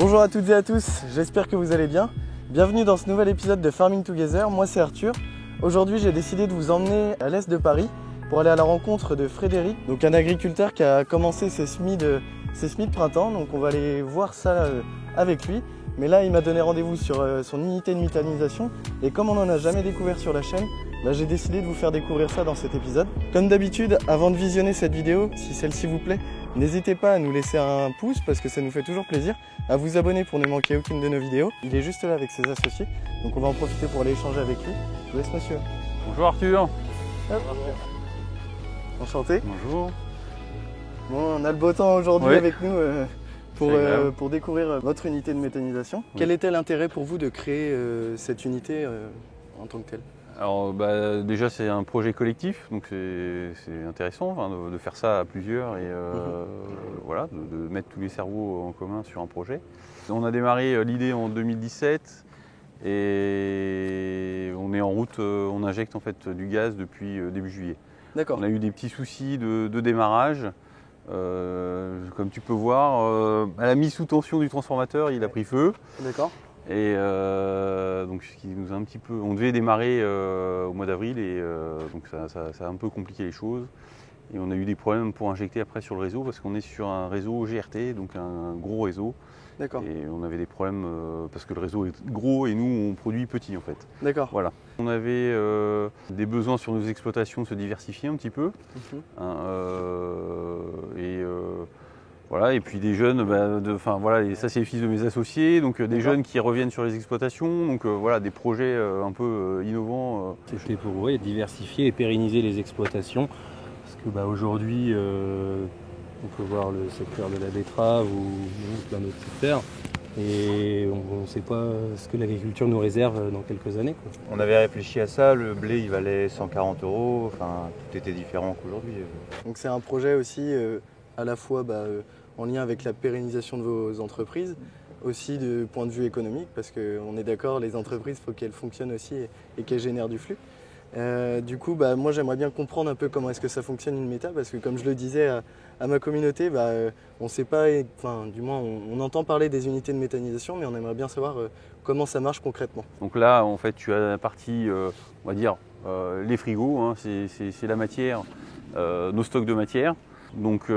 Bonjour à toutes et à tous, j'espère que vous allez bien. Bienvenue dans ce nouvel épisode de Farming Together, moi c'est Arthur. Aujourd'hui j'ai décidé de vous emmener à l'est de Paris pour aller à la rencontre de Frédéric, donc un agriculteur qui a commencé ses semis de printemps, donc on va aller voir ça avec lui. Mais là il m'a donné rendez-vous sur son unité de méthanisation et comme on n'en a jamais découvert sur la chaîne, j'ai décidé de vous faire découvrir ça dans cet épisode. Comme d'habitude, avant de visionner cette vidéo, si celle-ci vous plaît, n'hésitez pas à nous laisser un pouce parce que ça nous fait toujours plaisir, à vous abonner pour ne manquer aucune de nos vidéos. Il est juste là avec ses associés, donc on va en profiter pour aller échanger avec lui. Je vous laisse monsieur. Bonjour Arthur. Hop. Enchanté. Bonjour. Bon, on a le beau temps aujourd'hui avec nous pour découvrir votre unité de méthanisation. Oui. Quel était l'intérêt pour vous de créer cette unité en tant que telle? Alors déjà c'est un projet collectif, donc c'est intéressant de faire ça à plusieurs et voilà, de mettre tous les cerveaux en commun sur un projet. On a démarré l'idée en 2017 et on est en route, on injecte en fait du gaz depuis début juillet. D'accord. On a eu des petits soucis de démarrage. Comme tu peux voir, à la mise sous tension du transformateur, il a pris feu. D'accord. Et donc ce qui nous a un petit peu, on devait démarrer au mois d'avril et donc ça a un peu compliqué les choses. Et on a eu des problèmes pour injecter après sur le réseau parce qu'on est sur un réseau GRT, donc un gros réseau. D'accord. Et on avait des problèmes parce que le réseau est gros et nous on produit petit en fait. D'accord. Voilà. On avait des besoins sur nos exploitations de se diversifier un petit peu. Voilà, et puis des jeunes, voilà, et ça c'est les fils de mes associés, donc des jeunes qui reviennent sur les exploitations, donc voilà, des projets un peu innovants. C'était pour diversifier et pérenniser les exploitations, parce que aujourd'hui, on peut voir le secteur de la betterave ou plein d'autres secteurs, et on ne sait pas ce que l'agriculture nous réserve dans quelques années, quoi. On avait réfléchi à ça, le blé il valait 140 €, enfin tout était différent qu'aujourd'hui. Donc c'est un projet aussi à la fois en lien avec la pérennisation de vos entreprises, aussi du point de vue économique, parce qu'on est d'accord, les entreprises, il faut qu'elles fonctionnent aussi et qu'elles génèrent du flux. Du coup, moi j'aimerais bien comprendre un peu comment est-ce que ça fonctionne une méta, parce que comme je le disais à ma communauté, on ne sait pas, enfin du moins on entend parler des unités de méthanisation, mais on aimerait bien savoir comment ça marche concrètement. Donc là, en fait, tu as la partie, on va dire, les frigos, hein, c'est la matière, nos stocks de matière. Donc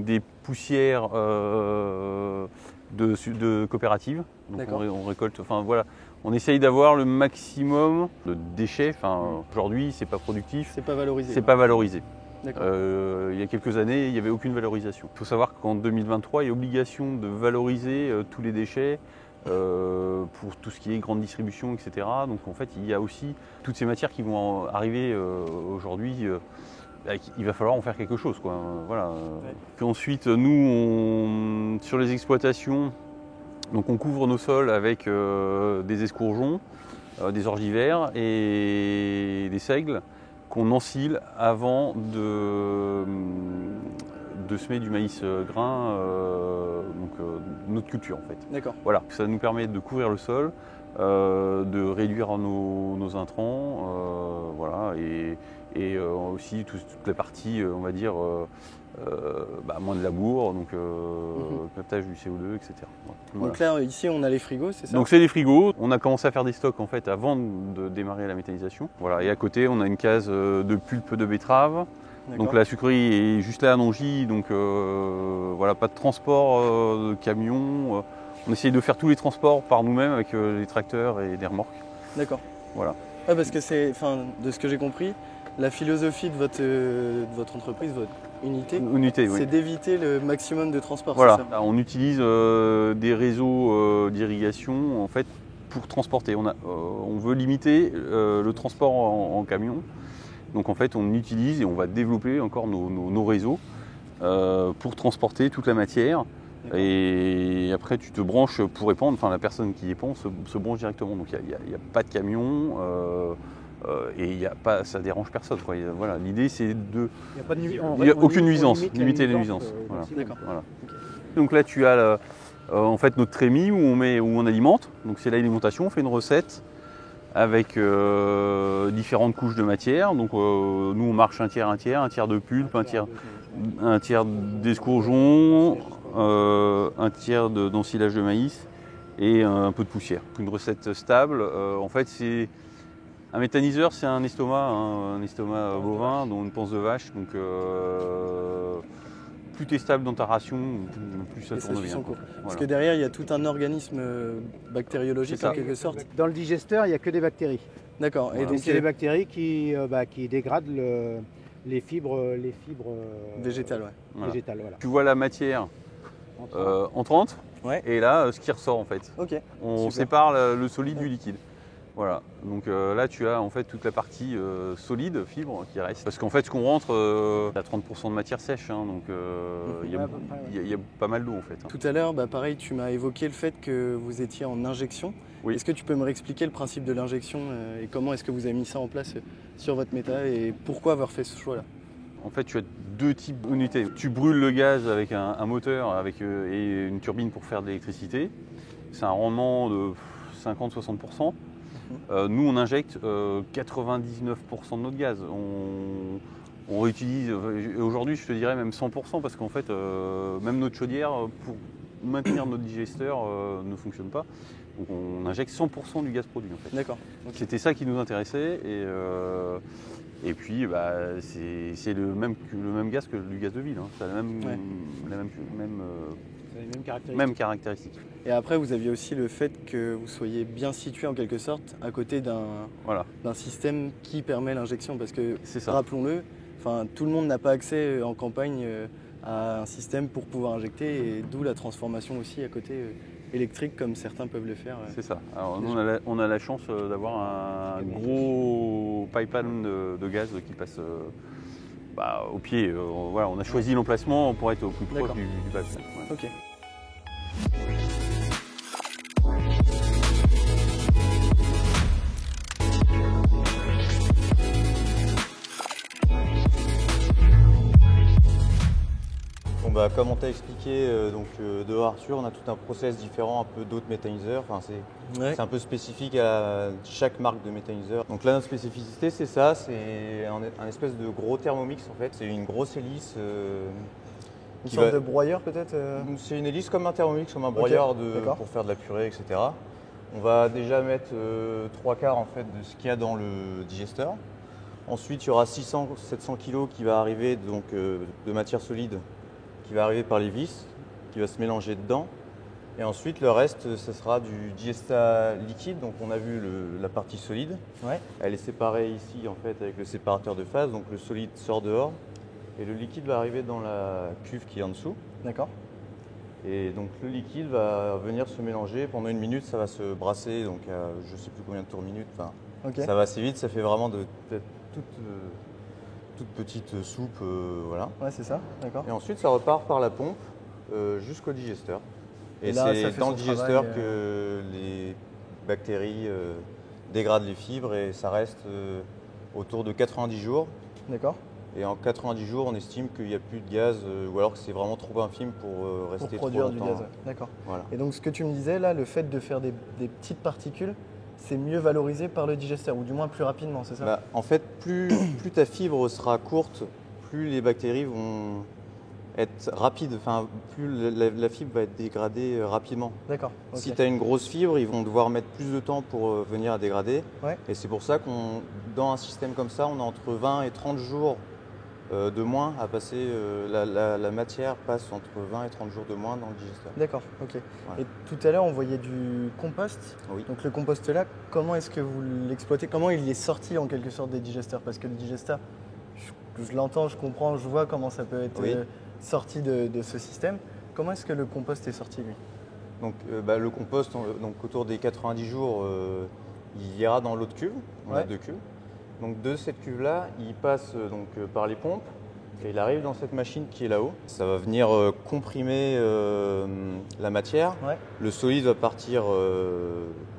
des poussières de coopératives. Donc on récolte, enfin voilà, on essaye d'avoir le maximum de déchets. Aujourd'hui, c'est pas productif. C'est pas valorisé. C'est pas valorisé. Il y a quelques années, il n'y avait aucune valorisation. Il faut savoir qu'en 2023, il y a obligation de valoriser tous les déchets pour tout ce qui est grande distribution, etc. Donc en fait, il y a aussi toutes ces matières qui vont arriver aujourd'hui. Il va falloir en faire quelque chose, quoi. Voilà. Ouais. Puis ensuite, nous, sur les exploitations, donc on couvre nos sols avec des escourgeons, des orgivères et des seigles qu'on ensile avant de semer du maïs grain, notre culture en fait. D'accord. Voilà, ça nous permet de couvrir le sol, de réduire nos intrants, voilà, et aussi toute la partie, on va dire, moins de labour, donc captage du CO2, etc. Voilà. Donc là, ici, on a les frigos, c'est ça? Donc c'est les frigos. On a commencé à faire des stocks en fait avant de démarrer la méthanisation. Voilà. Et à côté, on a une case de pulpe de betterave. Donc la sucrerie est juste là à Nongy, donc voilà, pas de transport de camions. On essaye de faire tous les transports par nous-mêmes avec les tracteurs et des remorques. D'accord. Voilà. Ouais, parce que de ce que j'ai compris, la philosophie de votre entreprise, votre unité, c'est d'éviter le maximum de transport. Voilà. C'est ça? On utilise des réseaux d'irrigation en fait pour transporter. On veut limiter le transport en camion. Donc en fait, on utilise et on va développer encore nos réseaux pour transporter toute la matière. Et après, tu te branches pour répandre. Enfin, la personne qui épand se branche directement. Donc il n'y a pas de camion. Et ça dérange personne, quoi. Voilà, l'idée c'est de. Il n'y a aucune nuisance, limiter les nuisances. Voilà. D'accord. Voilà. Okay. Donc là tu as en fait notre trémie où on alimente. Donc c'est l'alimentation, on fait une recette avec différentes couches de matière. Donc nous on marche un tiers de pulpe, un tiers d'escourgeon, un tiers d'ensilage de maïs et un peu de poussière. Une recette stable. En fait, un méthaniseur, c'est un estomac bovin, dont une panse de vache. Donc, plus tu es stable dans ta ration, plus ça tourne bien. Parce voilà. Que derrière, il y a tout un organisme bactériologique en quelque sorte. Dans le digesteur, il n'y a que des bactéries. D'accord. Voilà. Et donc c'est les bactéries qui dégradent les fibres végétales. Voilà. Voilà. Tu vois la matière entrante, ouais. Et là, ce qui ressort en fait. Okay. On sépare le solide du liquide. Voilà, donc là tu as en fait toute la partie solide, fibre qui reste. Parce qu'en fait ce qu'on rentre, il y a 30% de matière sèche, hein, donc il y a pas mal d'eau en fait. Hein. Tout à l'heure, pareil, tu m'as évoqué le fait que vous étiez en injection. Oui. Est-ce que tu peux me réexpliquer le principe de l'injection et comment est-ce que vous avez mis ça en place sur votre méta et pourquoi avoir fait ce choix-là? En fait, tu as deux types d'unités. Tu brûles le gaz avec un moteur et une turbine pour faire de l'électricité. C'est un rendement de 50-60%. Nous, on injecte 99% de notre gaz. On réutilise, aujourd'hui, je te dirais même 100%, parce qu'en fait, même notre chaudière, pour maintenir notre digesteur, ne fonctionne pas. Donc, on injecte 100% du gaz produit, en fait. D'accord. Okay. C'était ça qui nous intéressait. Et puis, c'est le même gaz que du gaz de ville. Hein. C'est les mêmes caractéristiques. Et après, vous aviez aussi le fait que vous soyez bien situé en quelque sorte à côté d'un système qui permet l'injection. Parce que, rappelons-le, tout le monde n'a pas accès en campagne à un système pour pouvoir injecter, et d'où la transformation aussi à côté électrique comme certains peuvent le faire. C'est ça. Alors nous, on a la chance d'avoir un gros pipeline de gaz qui passe au pied. Voilà, on a choisi l'emplacement pour être au plus proche du pipeline. Ouais. Okay. Comme on t'a expliqué dehors Arthur, on a tout un process différent un peu d'autres méthaniseurs. C'est un peu spécifique à chaque marque de méthaniseur. Donc là, notre spécificité, c'est ça, c'est un espèce de gros thermomix en fait. C'est une grosse hélice. Une sorte de broyeur peut-être C'est une hélice comme un thermomix, comme un broyeur pour faire de la purée, etc. On va déjà mettre 3/4 en fait de ce qu'il y a dans le digesteur. Ensuite, il y aura 600-700 kg qui va arriver de matière solide, qui va arriver par les vis, qui va se mélanger dedans. Et ensuite, le reste, ce sera du digesta liquide. Donc, on a vu la partie solide. Ouais. Elle est séparée ici, en fait, avec le séparateur de phase. Donc, le solide sort dehors. Et le liquide va arriver dans la cuve qui est en dessous. D'accord. Et donc, le liquide va venir se mélanger. Pendant 1 minute, ça va se brasser. Donc, je ne sais plus combien de tours minute. Ça va assez vite. Ça fait vraiment de toute petite soupe, voilà. Ouais, c'est ça, d'accord. Et ensuite, ça repart par la pompe jusqu'au digesteur. Et là, c'est dans le digesteur que les bactéries dégradent les fibres et ça reste autour de 90 jours. D'accord. Et en 90 jours, on estime qu'il n'y a plus de gaz ou alors que c'est vraiment trop infime pour rester trop longtemps. Pour produire du gaz, d'accord. Voilà. Et donc, ce que tu me disais là, le fait de faire des petites particules, c'est mieux valorisé par le digesteur, ou du moins plus rapidement, c'est ça? En fait, plus ta fibre sera courte, plus les bactéries vont être rapides, plus la fibre va être dégradée rapidement. D'accord. Okay. Si tu as une grosse fibre, ils vont devoir mettre plus de temps pour venir à dégrader. Ouais. Et c'est pour ça dans un système comme ça, on a entre 20 et 30 jours de moins à passer, la matière passe entre 20 et 30 jours de moins dans le digesteur. D'accord, ok. Voilà. Et tout à l'heure, on voyait du compost. Oui. Donc le compost là, comment est-ce que vous l'exploitez? Comment il est sorti en quelque sorte des digesteurs? Parce que le digesteur, je l'entends, je comprends, je vois comment ça peut être sorti de ce système. Comment est-ce que le compost est sorti, lui? Donc le compost, autour des 90 jours, il ira dans l'autre cuve. On a 2 cuves. Donc de cette cuve-là, il passe par les pompes et il arrive dans cette machine qui est là-haut. Ça va venir comprimer la matière. Ouais. Le solide va partir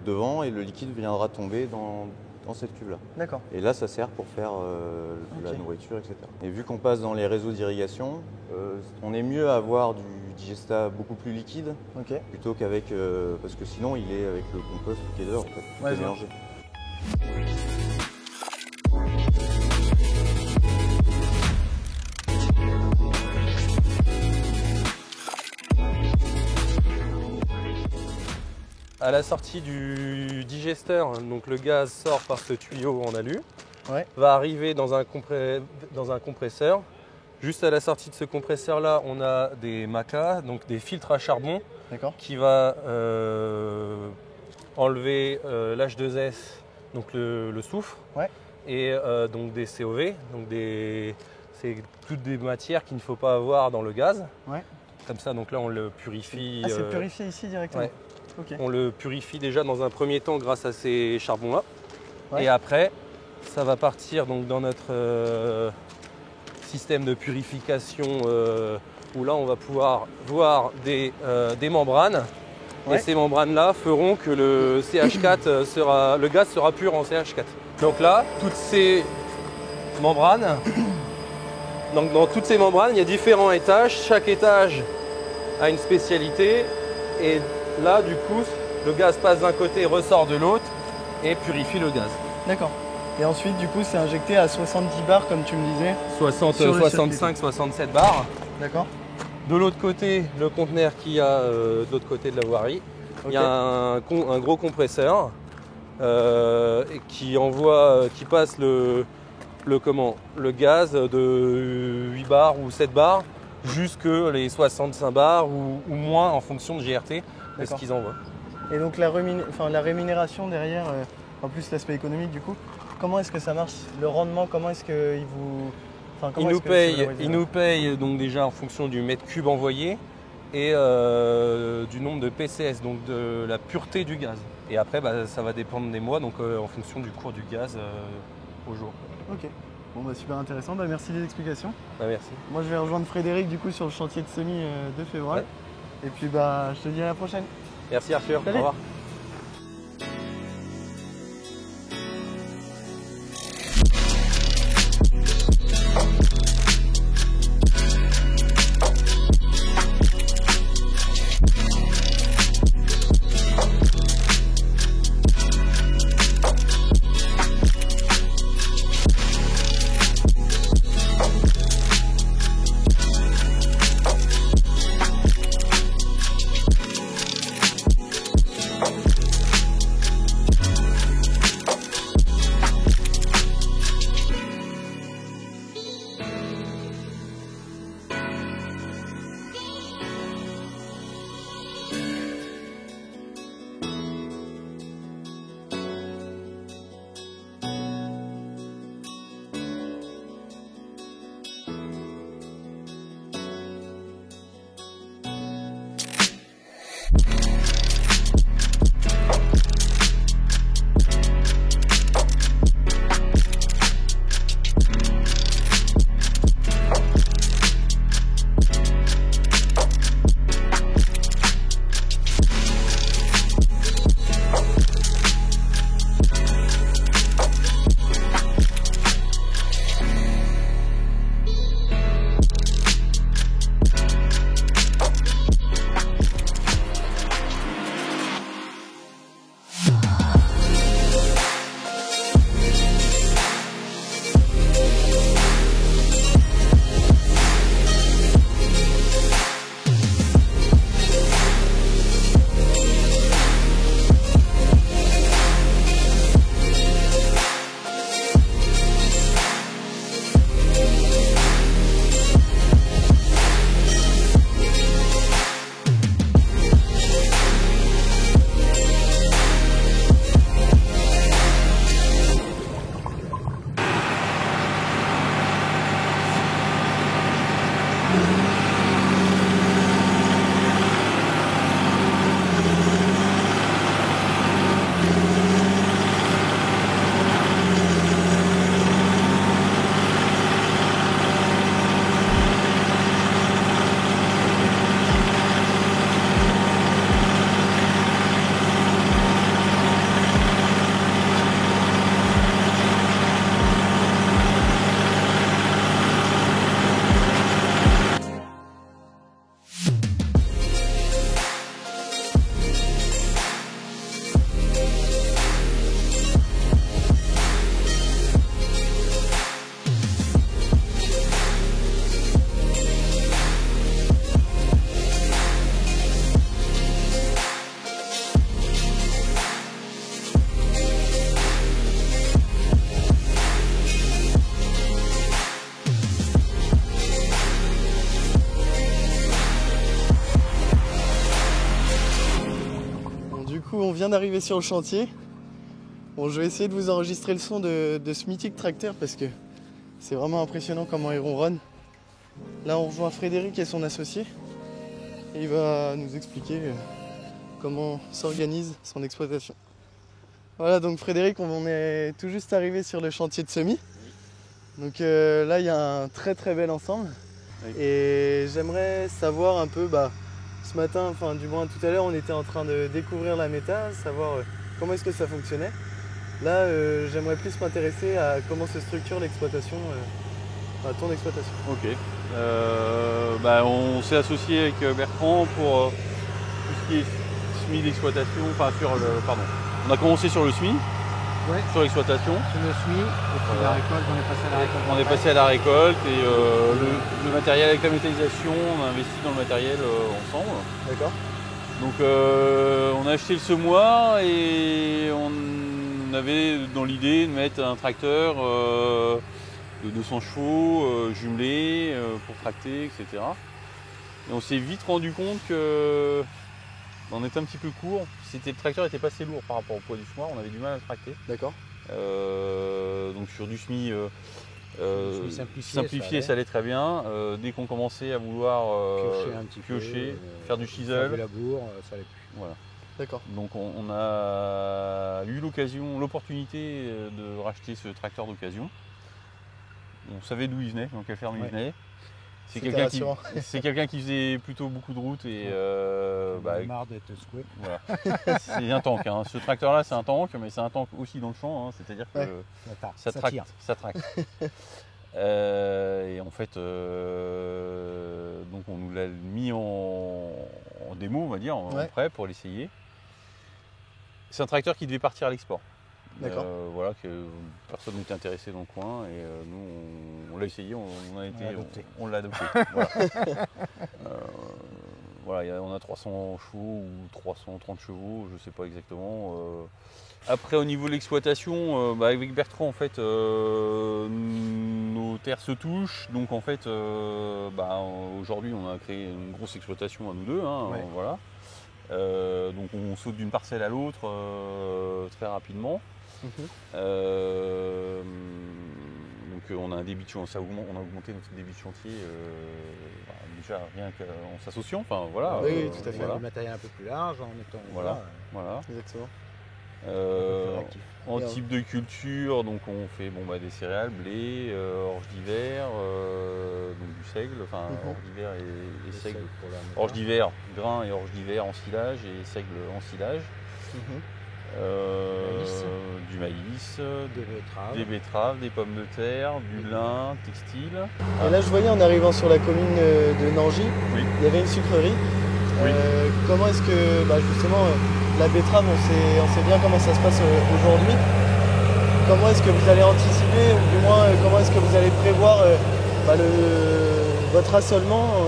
devant et le liquide viendra tomber dans cette cuve-là. D'accord. Et là, ça sert pour faire de la nourriture, etc. Et vu qu'on passe dans les réseaux d'irrigation, on est mieux à avoir du digesta beaucoup plus liquide plutôt qu'avec... parce que sinon, il est avec le compost qui est dehors, en fait, tout est mélangé. à la sortie du digesteur, donc le gaz sort par ce tuyau en alu, va arriver dans un compresseur. Juste à la sortie de ce compresseur-là, on a des macas, donc des filtres à charbon, qui va enlever l'H2S, donc le soufre, et donc des COV, donc c'est toutes des matières qu'il ne faut pas avoir dans le gaz. Comme ça, donc là on le purifie. Ah, c'est purifié ici directement. On le purifie déjà dans un premier temps grâce à ces charbons-là. Et après, ça va partir donc dans notre système de purification où là on va pouvoir voir des membranes. Et ces membranes-là feront que le CH4 le gaz sera pur en CH4. Donc là, toutes ces membranes, donc dans toutes ces membranes, il y a différents étages. Chaque étage a une spécialité. Et là, du coup, le gaz passe d'un côté, ressort de l'autre et purifie le gaz. D'accord. Et ensuite, du coup, c'est injecté à 70 bars, comme tu me disais. 65, 67 bars. D'accord. De l'autre côté, le conteneur qu'il y a de l'autre côté de la voirie, il y a un gros compresseur qui passe le gaz de 8 bars ou 7 bars jusque les 65 bars ou moins en fonction de GRT de ce qu'ils envoient. Et donc la rémunération derrière, en plus l'aspect économique du coup, comment est-ce que ça marche? Le rendement, comment est-ce qu'il vous... Il nous paye donc déjà en fonction du mètre cube envoyé et du nombre de PCS, donc de la pureté du gaz. Et après, ça va dépendre des mois, donc en fonction du cours du gaz au jour. Ok, bon super intéressant, merci des explications. Merci. Moi je vais rejoindre Frédéric du coup sur le chantier de semis de février. Et puis je te dis à la prochaine. Merci Arthur, salut. Au revoir. on vient d'arriver sur le chantier. Bon, je vais essayer de vous enregistrer le son de ce mythique tracteur parce que c'est vraiment impressionnant comment il ronronne. Là, on rejoint Frédéric et son associé. Et il va nous expliquer comment s'organise son exploitation. Voilà, donc Frédéric, on est tout juste arrivé sur le chantier de semis. Donc là, il y a un très très bel ensemble. Oui. Et j'aimerais savoir un peu, ce matin, enfin du moins tout à l'heure, on était en train de découvrir la méta, savoir comment est-ce que ça fonctionnait. Là, j'aimerais plus m'intéresser à comment se structure l'exploitation, ton exploitation. Ok. On s'est associé avec Bertrand pour tout ce qui est semis d'exploitation, on a commencé sur le semis, sur l'exploitation. Sur le semis, et puis la récolte, on est passé à la récolte. On est passé à la récolte et le matériel avec la métallisation, on a investi dans le matériel ensemble. D'accord. Donc on a acheté le semoir et on avait dans l'idée de mettre un tracteur de 200 chevaux jumelé pour tracter, etc. Et on s'est vite rendu compte que on était un petit peu court. Le tracteur n'était pas assez lourd par rapport au poids du semoir, on avait du mal à le tracter. D'accord. Donc sur du semis simplifié, ça allait très bien. Dès qu'on commençait à vouloir piocher, faire du chisel, du labour, ça allait plus. Voilà. D'accord. Donc on a eu l'opportunité de racheter ce tracteur d'occasion. On savait d'où il venait, dans quelle ferme il venait. C'est quelqu'un qui faisait plutôt beaucoup de routes et marre d'être secoué. Voilà. C'est un tank. Hein. Ce tracteur-là, c'est un tank, mais c'est un tank aussi dans le champ. Hein. C'est-à-dire que ça tracte. Et en fait, donc on nous l'a mis en démo, on va dire, en prêt pour l'essayer. C'est un tracteur qui devait partir à l'export. D'accord. Voilà, que personne n'était intéressé dans le coin et nous on l'a essayé, on l'a adopté. Voilà, on a 300 chevaux ou 330 chevaux, je ne sais pas exactement. Après au niveau de l'exploitation, avec Bertrand en fait nos terres se touchent, donc en fait aujourd'hui on a créé une grosse exploitation à nous deux, voilà. Donc on saute d'une parcelle à l'autre très rapidement. Donc on a un débit de chantier, on a augmenté notre débit de chantier déjà rien qu'en s'associant. Voilà. Oui, tout à fait. Du matériel un peu plus large en étant. Voilà. Exactement. En type de culture, donc on fait des céréales, blé, orge d'hiver, donc du seigle, orge d'hiver et seigle. Orge d'hiver, grain et orge d'hiver en silage et seigle en silage. Du maïs, des betteraves, des pommes de terre, du lin, textile. Et là je voyais en arrivant sur la commune de Nangy, il y avait une sucrerie. Comment est-ce que justement la betterave, on sait bien comment ça se passe aujourd'hui. Comment est-ce que vous allez anticiper, ou du moins comment est-ce que vous allez prévoir votre assolement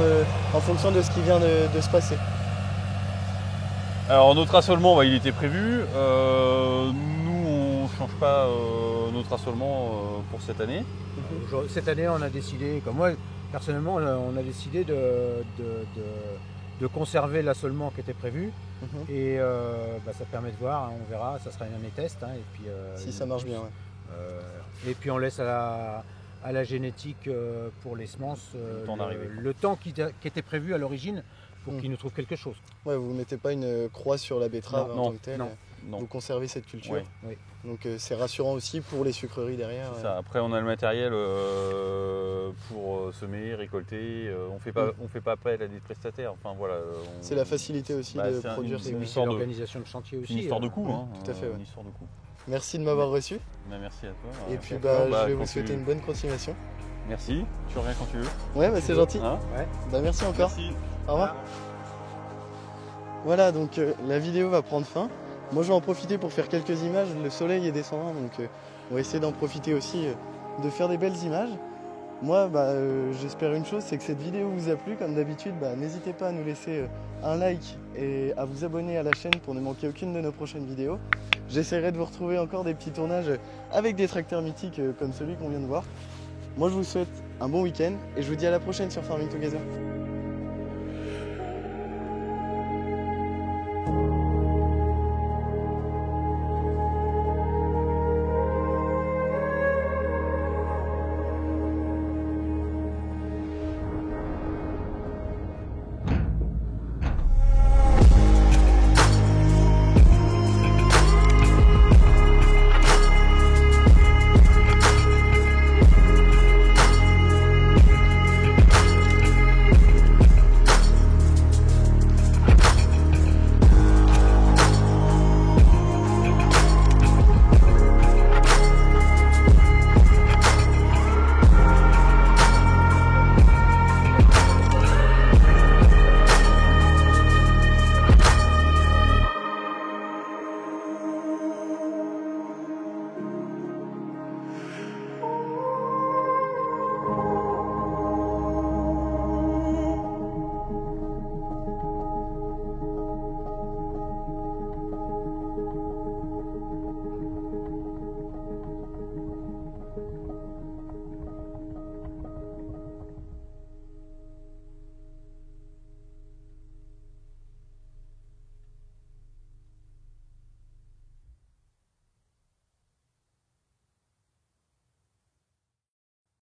en fonction de ce qui vient de se passer? Alors notre assolement, il était prévu. Nous, on ne change pas notre assolement pour cette année. Cette année, on a décidé, comme moi, personnellement, on a décidé de conserver l'assolement qui était prévu. Et ça permet de voir, on verra, ça sera une année test. Et puis, si ça marche bien. Et puis on laisse à la génétique pour les semences le temps qui était prévu à l'origine. Pour qu'ils nous trouvent quelque chose. Ouais, vous ne mettez pas une croix sur la betterave en tant que telle. Non. Vous conservez cette culture. Oui. Donc c'est rassurant aussi pour les sucreries derrière. C'est ça. Après on a le matériel pour semer, récolter. On fait pas appel à des prestataires. C'est la facilité aussi de produire. C'est l'organisation de chantier aussi. Une histoire de coût. Tout à fait. Une histoire de coût. Merci de m'avoir reçu. Merci à toi. Et puis je vais vous souhaiter une bonne continuation. Merci. Tu reviens quand tu veux. Ouais, c'est gentil. Merci encore. Merci. Au revoir. Voilà, donc la vidéo va prendre fin. Moi je vais en profiter pour faire quelques images. Le soleil est descendant, donc on va essayer d'en profiter aussi, de faire des belles images. Moi j'espère une chose, c'est que cette vidéo vous a plu. Comme d'habitude, n'hésitez pas à nous laisser un like et à vous abonner à la chaîne pour ne manquer aucune de nos prochaines vidéos. J'essaierai de vous retrouver encore des petits tournages avec des tracteurs mythiques comme celui qu'on vient de voir. Moi je vous souhaite un bon week-end et je vous dis à la prochaine sur Farming Together.